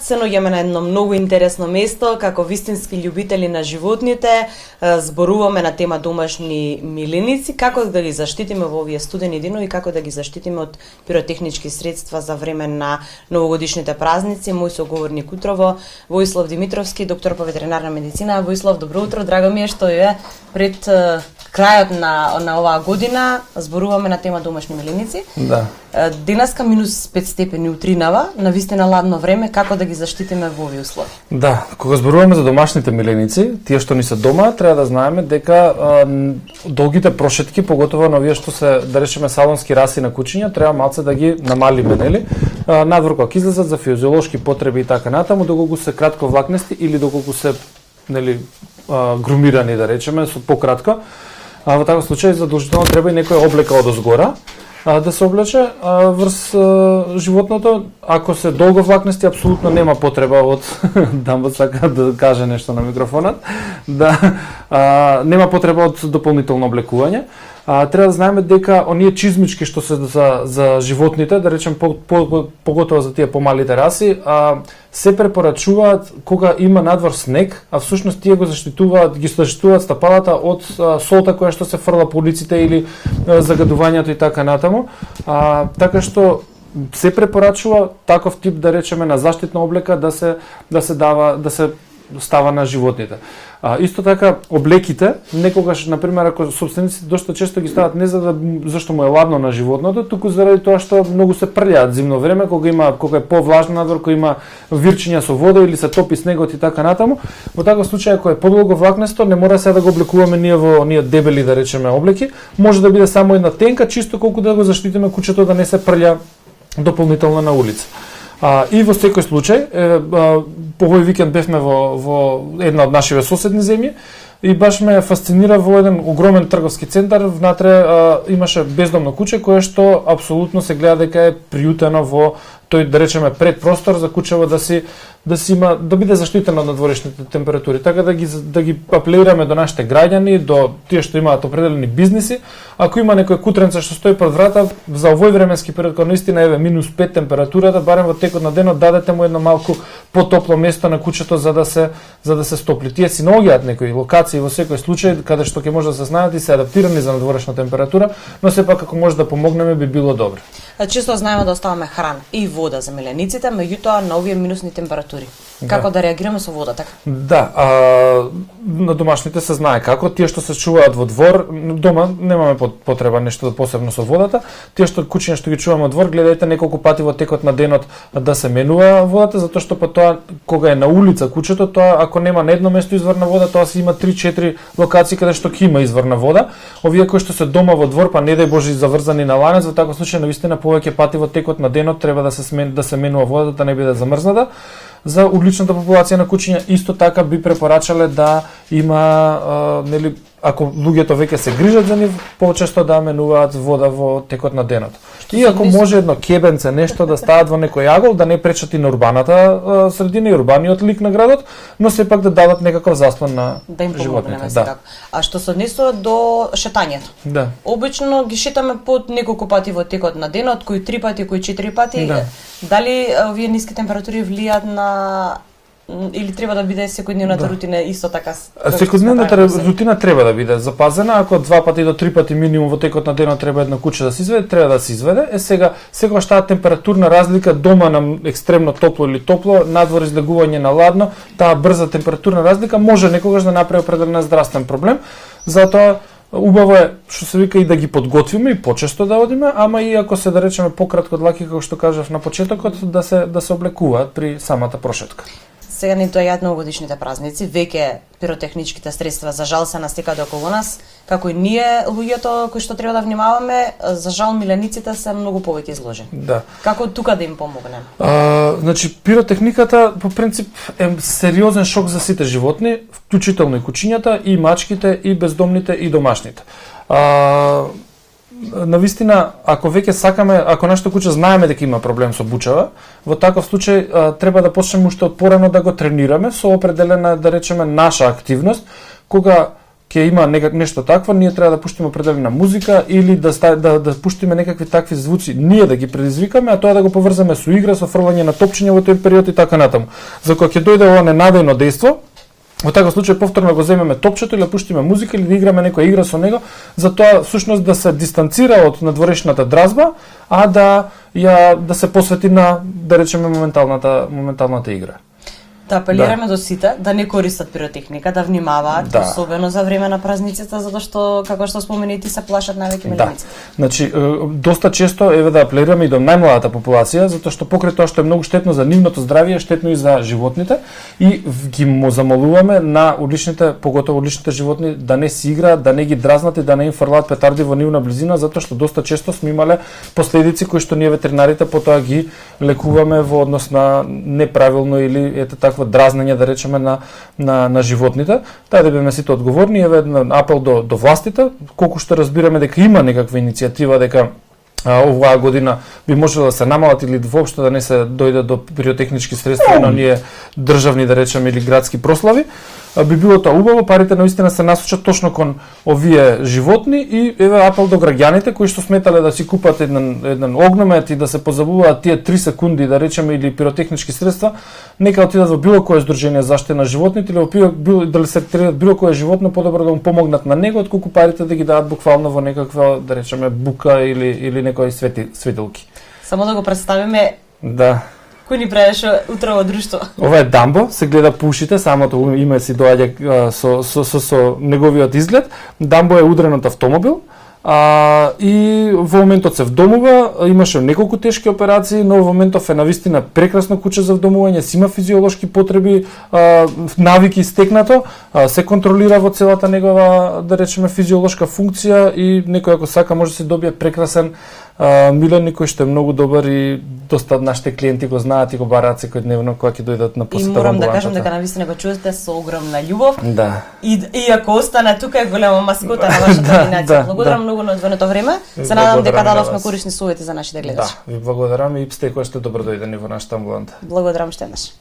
Се наоѓаме на едно многу интересно место, како вистински љубители на животните, зборуваме на тема домашни миленици, како да ги заштитиме во овие студени денови, како да ги заштитиме од пиротехнички средства за време на новогодишните празници. Мој соговорник утрово, Воислав Димитровски, доктор по ветеринарна медицина. Воислав, добро утро, драго ми е што е пред крајот на оваа година зборуваме на тема домашни миленици. Да. Денеска минус 5 степени утринава, на вистина ладно време, како да ги заштитиме во овие услови? Да, кога зборуваме за домашните миленици, тие што ни се дома, треба да знаеме дека долгите прошетки, поготово на овие што се, да речеме, салонски раси на кучиња, треба малце да ги намалиме, нели? Надвор кога излезат за физиолошки потреби и така натаму, доколку се кратковлакнести или доколку се, нели, грумирани, да речеме, со пократко. Во таков случај задолжително треба и некоја облека одозгора да се облече врз животното. Ако се долговлакнести, апсолутно нема потреба од Дамбот сака да каже нешто на микрофонот, нема потреба од дополнително облекување. Треба да знаеме дека оние чизмички што се за животните, да речем поготово за тие помалите раси, се препорачуваат кога има надвор снег, а всушност тие ги заштитуваат стапалата од солта која што се фрла по улиците или загадувањето и така натаму. Така што се препорачува таков тип, да речеме, на заштитна облека да се става на животните. Исто така облеките, некогаш, например, ако собствениците доста често ги стават не зашто му е ладно на животното, туку заради тоа што многу се прљаат зимно време, кога е повлажно надвор, кога има вирчиња со вода или се топи снегот и така натаму. Во таков случај, ако е подолго влакнесто, не мора сега да го облекуваме ние во оние дебели, да речеме, облеки, може да биде само една тенка, чисто колку да го заштитиме кучето да не се прља дополнително на улица. И во секој случај, по овој викенд бевме во една од нашите соседни земји и баш ме фасцинира во еден огромен трговски центар, внатре имаше бездомно куче кое што апсолутно се гледа дека е пријутено во тој, да речеме, предпростор за кучево да биде заштитено од надворешните температури. Така да ги апелираме до нашите граѓани, до тие што имаат определени бизниси, ако има некој кутренце што стои пред врата, за овој временски период кога наистина е минус 5 температурата, барем во текот на денот дадете му едно малку потопло место на кучето за да се стопли. Тие си наоѓаат некои локации во секој случај каде што ќе може да се знаат и се адаптирани за надворешна температура, но сепак ако може да помогнеме би било добро. Често знаеме да оставаме храна и вода за милениците, меѓутоа на овие минусни температури. Како да реагираме со водата? Да, на домашните се знае како. Тие што се чуваат во двор, дома немаме потреба нешто посебно со водата. Тие што кучиња што ги чуваме во двор, гледајте неколку пати во текот на денот да се менува водата, затоа што па тоа кога е на улица кучето, тоа ако нема на едно место изворна вода, тоа се има 3-4 локации каде што ќе има изворна вода. Овие кои што се дома во двор, па не дај Боже заврзани на ланец, во таков случај навистина повеќе пати во текот на денот треба да се менува водата, да не биде замрзната. За уличната популација на кучиња исто така би препорачале да има, нели, ако луѓето веќе се грижат за нив, почесто да менуваат вода во текот на денот. И ако може едно кебенце нешто да стават во некој агол, да не пречат и на урбаната средина и урбаниот лик на градот, но сепак да дадат некаков заслон на животните. Да. А што се однесува до шетањето? Да. Обично ги шетаме по неколку пати во текот на денот, кои 3 пати, кои 4 пати. Да. Дали овие ниски температури влијаат на или треба да биде секојдневната рутина исто така? Секојдневната рутина треба да биде запазена. Ако 2 пати до 3 пати минимум во текот на денот треба едно куче да се изведе, треба да се изведе. Секогаш таа температурна разлика дома на екстремно топло или топло, надвор излегување на ладно, таа брза температурна разлика може некогаш да направи определен здравствен проблем. Затоа убаво е што се вика и да ги подготвиме и почесто да одиме, ама и ако се, да речеме, пократко длаки, како што кажав на почетокот, да се облекуваат при самата прошетка. Сега ни доаѓаат новогодишните празници, веќе пиротехничките средства за жал се настекаат околу нас, како и ние луѓето кои што треба да внимаваме, за жал милениците се многу повеќе изложени. Да. Како тука да им помогнем? Значи пиротехниката по принцип е сериозен шок за сите животни, вклучително и кучињата, и мачките, и бездомните, и домашните. Навистина, ако веќе сакаме, ако нашето куче знаеме дека има проблем со бучава, во таков случај треба да почнеме уште од порано да го тренираме со определена, да речеме, наша активност, кога ќе има нешто такво, ние треба да пуштиме определена музика или да пуштиме некакви такви звуци, ние да ги предизвикаме, а тоа да го поврзаме со игра, со фрлање на топчиња во тој период и така натаму. За кога ќе дојде ова ненадејно дејство, во таков случај повторно го земеме топчето или да пуштиме музика или да играме некоја игра со него, за тоа всушност да се дистанцира од надворешната дразба, а да се посвети на, да речеме, моменталната игра. Да апелираме до сите да не користат пиротехника, да внимаваат, особено за време на празниците, затоа што, како што спомени ти, се плашат највеќе миленици. Значи, доста често да апелираме и до најмладата популација, затоа што покрај тоа што е многу штетно за нивното здравје, штетно и за животните, и ги му замолуваме на уличните, поготово уличните животни, да не си играат, да не ги дразнат и да не им фрлаат петарди во нивна близина, затоа што доста често сме имале последици кои што ние ветеринарите потоа ги лекуваме во однос на неправилно или такво дразнење, да речеме, на животните. Тај да бидеме сите одговорни, еден апел до властите, колку што разбираме дека има некаква иницијатива дека оваа година би можело да се намалат или воопшто да не се дојде до пиротехнички средства на оние државни, да речеме, или градски прослави, би било тоа убаво, парите наистина се насочат точно кон овие животни и апел до граѓаните кои што сметале да си купат еден огнемет и да се позабавуваат тие 3 секунди, да речеме, или пиротехнички средства, нека отидат во било кое здружение за заштита на животните или да се третираат било кое животно, подобро да му помогнат на него отколку парите да ги дадат буквално во некаква, да речеме, бука или некои светилки. Само да го представиме. Да. Кој ни правеше утрово друштво? Ова е Дамбо, се гледа по ушите, самото име си доаѓа со неговиот изглед. Дамбо е удрен од автомобил и во моментот се вдомува, имаше неколку тешки операции, но во моментов е навистина прекрасно куче за вдомување, си има физиолошки потреби, навики стекнато, се контролира во целата негова, да речеме, физиолошка функција и некој ако сака може да се добие прекрасен миленик кој што е многу добар и доста од нашите клиенти го знаат и го бараат секојдневно кога ќе дојдат на посета. И морам да кажам дека навистина го чувате со огромна љубов. Да. И ако остане тука е голема маскота на вашата организација. Благодарам многу на одвоеното време. Се надам дека дадовме корисни совети за нашите гледачи. Да, ви благодарам и сте кој што добро дојдени во нашата амбуланта. Благодарам што еднаш.